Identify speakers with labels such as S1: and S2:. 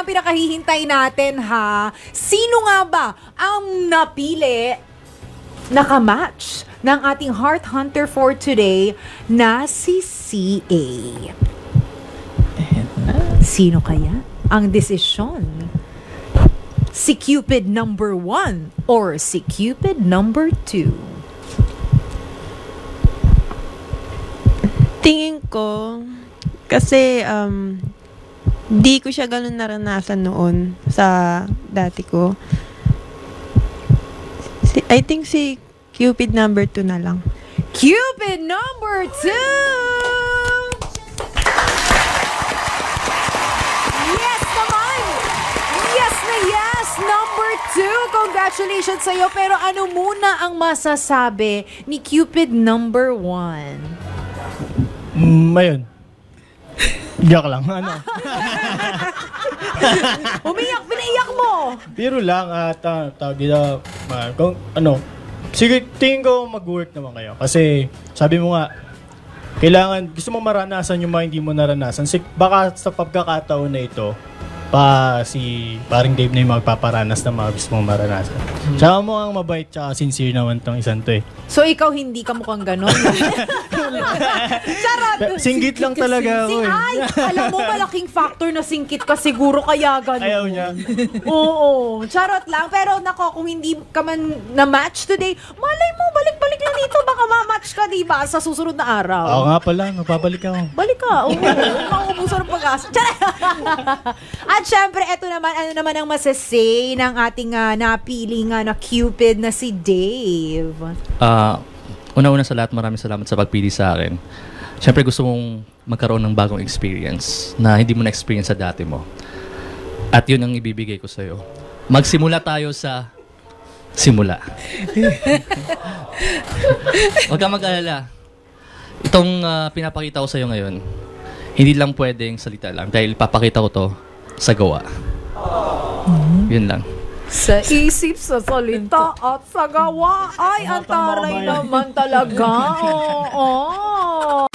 S1: ang pinakahihintay natin, ha? Sino nga ba ang napili, nakamatch ng ating Heart Hunter for today na si CA? Sino kaya ang desisyon? Si Cupid number 1 or si Cupid number 2?
S2: Tingin ko, kasi di ko siya ganun naranasan noon sa dati ko. I think si Cupid number 2 na lang.
S1: Cupid number 2! Yes naman! Yes na yes! Number 2! Congratulations sa'yo. Pero ano muna ang masasabi ni Cupid number 1?
S3: Ayun. Joke lang. Ano?
S1: Umiyak, pinaiyak mo!
S3: Biro lang at tawag dito, kung ano, sige, tingin ko mag-work naman kayo. Kasi sabi mo nga, kailangan, gusto mo maranasan yung mga hindi mo naranasan. Baka sa pagkakataon na ito, si paring Dave na yung magpaparanas na mga gusto mong maranasan. Tsaka mo ang mabait tsaka sincere naman tong isang to eh.
S1: So ikaw hindi ka mukhang ganon? Charot!
S3: Singgit lang talaga ako eh.
S1: Ay, alam mo, malaking factor na singkit ka siguro kaya ganon.
S3: Ayaw niya.
S1: Oo, charot lang. Pero nako, kung hindi ka man na-match today, malay mo, balik-balik lang dito. Baka ma-match ka, diba? Sa susunod na araw.
S3: Oo nga pala, magbabalik ako.
S1: Balik ka. Oo, makubusan ng pag-asa. At syempre, eto naman, ano naman ang masasay ng ating napiling na Cupid na si Dave?
S4: Una-una sa lahat, maraming salamat sa pagpili sa akin. Siyempre gusto mong magkaroon ng bagong experience na hindi mo na-experience sa dati mo. At yun ang ibibigay ko sa'yo. Magsimula tayo sa simula. Huwag kang mag-alala. Itong pinapakita ko sa'yo ngayon, hindi lang pwedeng salita lang dahil papakita ko to sa gawa. Yun lang.
S1: Sa isip, sa salita, at sa gawa. Ay, ang taray naman talaga. Oo.